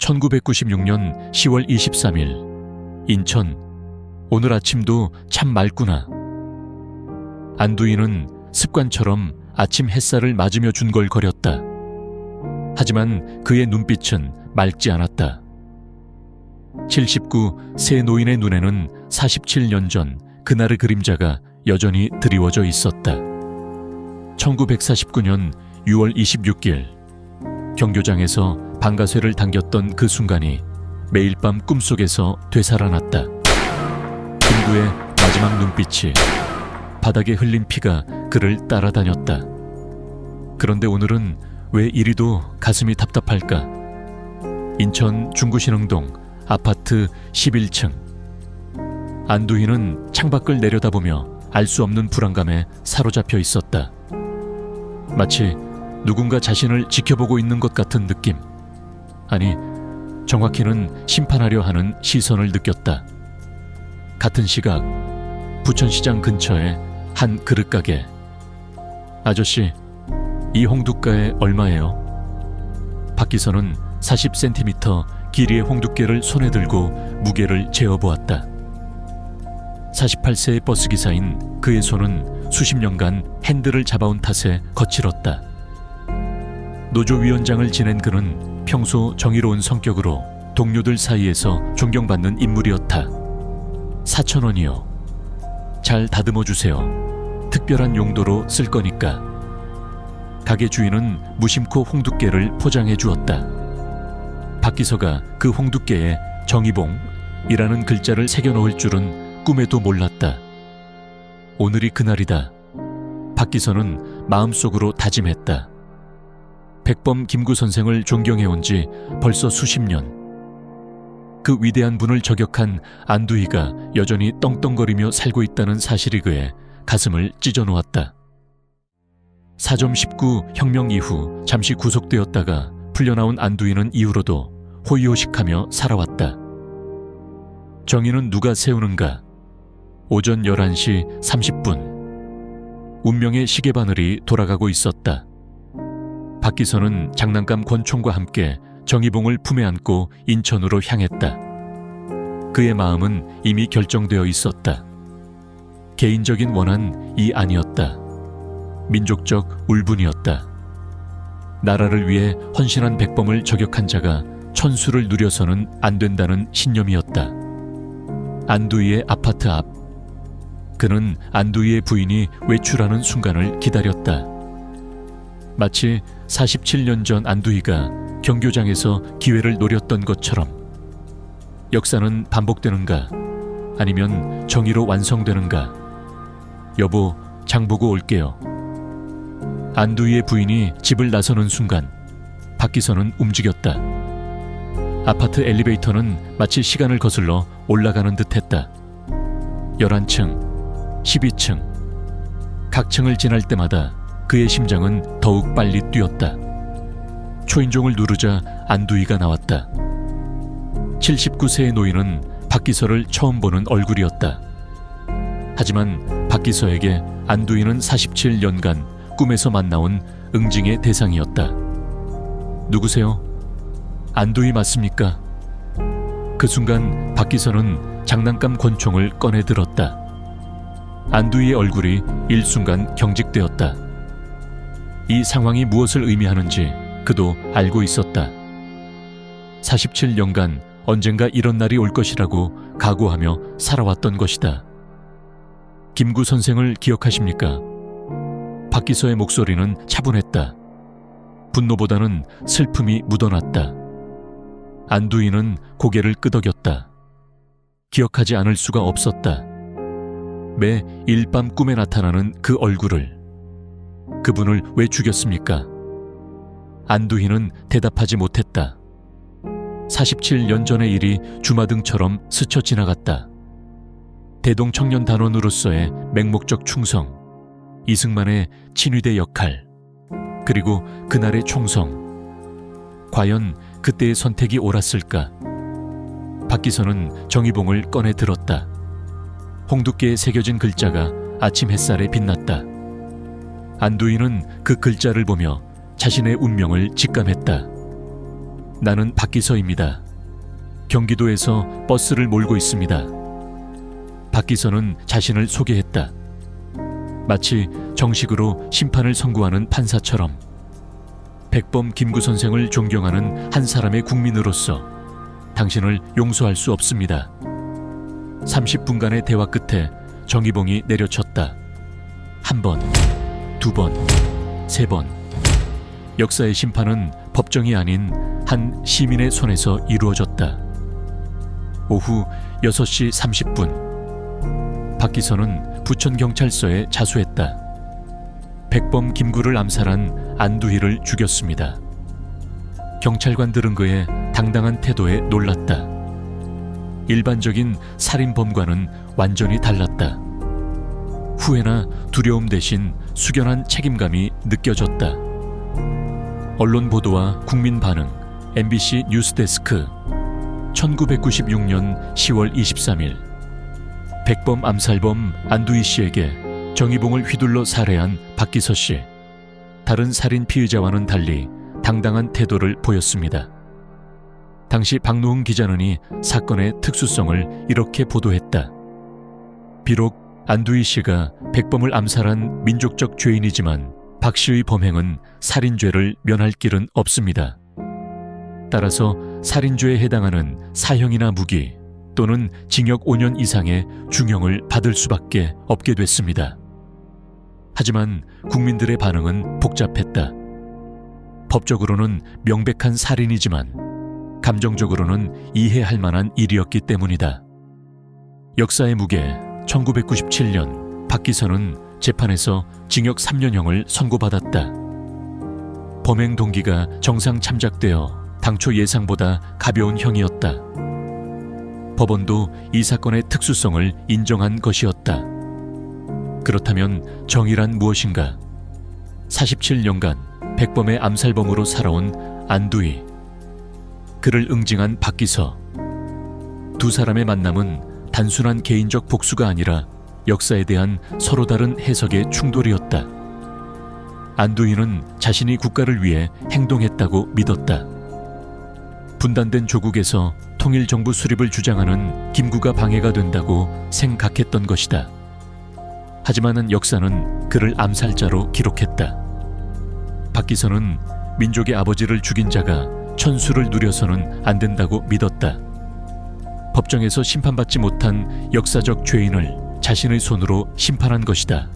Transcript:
1996년 10월 23일 인천. 오늘 아침도 참 맑구나. 안두희는 습관처럼 아침 햇살을 맞으며 중걸거렸다. 하지만 그의 눈빛은 맑지 않았다. 79 새 노인의 눈에는 47년 전 그날의 그림자가 여전히 드리워져 있었다. 1949년 6월 26일 경교장에서 방가쇠를 당겼던 그 순간이 매일 밤 꿈속에서 되살아났다. 김구의 마지막 눈빛이 바닥에 흘린 피가 그를 따라다녔다. 그런데 오늘은 왜 이리도 가슴이 답답할까? 인천 중구신흥동 아파트 11층. 안두희는 창밖을 내려다보며 알 수 없는 불안감에 사로잡혀 있었다. 마치 누군가 자신을 지켜보고 있는 것 같은 느낌. 아니, 정확히는 심판하려 하는 시선을 느꼈다. 같은 시각 부천시장 근처의 한 그릇가게. 아저씨, 이 홍두가에 얼마예요? 밖에서는 40cm 길이의 홍두깨를 손에 들고 무게를 재어보았다. 48세의 버스기사인 그의 손은 수십 년간 핸들을 잡아온 탓에 거칠었다. 노조위원장을 지낸 그는 평소 정의로운 성격으로 동료들 사이에서 존경받는 인물이었다. 4,000원이요. 잘 다듬어 주세요. 특별한 용도로 쓸 거니까. 가게 주인은 무심코 홍두깨를 포장해 주었다. 박기서가 그 홍두깨에 정의봉이라는 글자를 새겨 넣을 줄은 꿈에도 몰랐다. 오늘이 그날이다. 박기서는 마음속으로 다짐했다. 백범 김구 선생을 존경해온 지 벌써 수십 년. 그 위대한 분을 저격한 안두희가 여전히 떵떵거리며 살고 있다는 사실이 그의 가슴을 찢어놓았다. 4.19 혁명 이후 잠시 구속되었다가 풀려나온 안두희는 이후로도 호의호식하며 살아왔다. 정의는 누가 세우는가? 오전 11시 30분. 운명의 시계바늘이 돌아가고 있었다. 박기서는 장난감 권총과 함께 정의봉을 품에 안고 인천으로 향했다. 그의 마음은 이미 결정되어 있었다. 개인적인 원한이 아니었다. 민족적 울분이었다. 나라를 위해 헌신한 백범을 저격한 자가 천수를 누려서는 안 된다는 신념이었다. 안두희의 아파트 앞. 그는 안두희의 부인이 외출하는 순간을 기다렸다. 마치 47년 전 안두희가 경교장에서 기회를 노렸던 것처럼. 역사는 반복되는가? 아니면 정의로 완성되는가? 여보, 장 보고 올게요. 안두희의 부인이 집을 나서는 순간 밖에서는 움직였다. 아파트 엘리베이터는 마치 시간을 거슬러 올라가는 듯했다. 11층, 12층. 각 층을 지날 때마다 그의 심장은 더욱 빨리 뛰었다. 초인종을 누르자 안두희가 나왔다. 79세의 노인은 박기서를 처음 보는 얼굴이었다. 하지만 박기서에게 안두희는 47년간 꿈에서 만나온 응징의 대상이었다. 누구세요? 안두희 맞습니까? 그 순간 박기서는 장난감 권총을 꺼내 들었다. 안두희의 얼굴이 일순간 경직되었다. 이 상황이 무엇을 의미하는지 그도 알고 있었다. 47년간 언젠가 이런 날이 올 것이라고 각오하며 살아왔던 것이다. 김구 선생을 기억하십니까? 박기서의 목소리는 차분했다. 분노보다는 슬픔이 묻어났다. 안두희는 고개를 끄덕였다. 기억하지 않을 수가 없었다. 매 일밤 꿈에 나타나는 그 얼굴을. 그분을 왜 죽였습니까? 안두희는 대답하지 못했다. 47년 전의 일이 주마등처럼 스쳐 지나갔다. 대동청년단원으로서의 맹목적 충성, 이승만의 친위대 역할, 그리고 그날의 총성. 과연 그때의 선택이 옳았을까? 박기서는 정의봉을 꺼내 들었다. 홍두깨에 새겨진 글자가 아침 햇살에 빛났다. 안두희는 그 글자를 보며 자신의 운명을 직감했다. 나는 박기서입니다. 경기도에서 버스를 몰고 있습니다. 박기서는 자신을 소개했다. 마치 정식으로 심판을 선고하는 판사처럼 백범 김구 선생을 존경하는 한 사람의 국민으로서 당신을 용서할 수 없습니다. 30분간의 대화 끝에 정의봉이 내려쳤다. 한 번, 두 번, 세 번. 역사의 심판은 법정이 아닌 한 시민의 손에서 이루어졌다. 오후 6시 30분 박기서는 부천경찰서에 자수했다. 백범 김구를 암살한 안두희를 죽였습니다. 경찰관들은 그의 당당한 태도에 놀랐다. 일반적인 살인범과는 완전히 달랐다. 후회나 두려움 대신 숙연한 책임감이 느껴졌다. 언론 보도와 국민 반응, MBC 뉴스데스크. 1996년 10월 23일 백범 암살범 안두희 씨에게 정의봉을 휘둘러 살해한 박기서 씨. 다른 살인 피의자와는 달리 당당한 태도를 보였습니다. 당시 박노흥 기자는 이 사건의 특수성을 이렇게 보도했다. 비록 안두희 씨가 백범을 암살한 민족적 죄인이지만 박 씨의 범행은 살인죄를 면할 길은 없습니다. 따라서 살인죄에 해당하는 사형이나 무기 또는 징역 5년 이상의 중형을 받을 수밖에 없게 됐습니다. 하지만 국민들의 반응은 복잡했다. 법적으로는 명백한 살인이지만 감정적으로는 이해할 만한 일이었기 때문이다. 역사의 무게 1997년 박기서는 재판에서 징역 3년형을 선고받았다. 범행 동기가 정상 참작되어 당초 예상보다 가벼운 형이었다. 법원도 이 사건의 특수성을 인정한 것이었다. 그렇다면 정의란 무엇인가? 47년간 백범의 암살범으로 살아온 안두희, 그를 응징한 박기서. 두 사람의 만남은 단순한 개인적 복수가 아니라 역사에 대한 서로 다른 해석의 충돌이었다. 안두희는 자신이 국가를 위해 행동했다고 믿었다. 분단된 조국에서 통일정부 수립을 주장하는 김구가 방해가 된다고 생각했던 것이다. 하지만 역사는 그를 암살자로 기록했다. 박기서는 민족의 아버지를 죽인 자가 천수를 누려서는 안 된다고 믿었다. 법정에서 심판받지 못한 역사적 죄인을 자신의 손으로 심판한 것이다.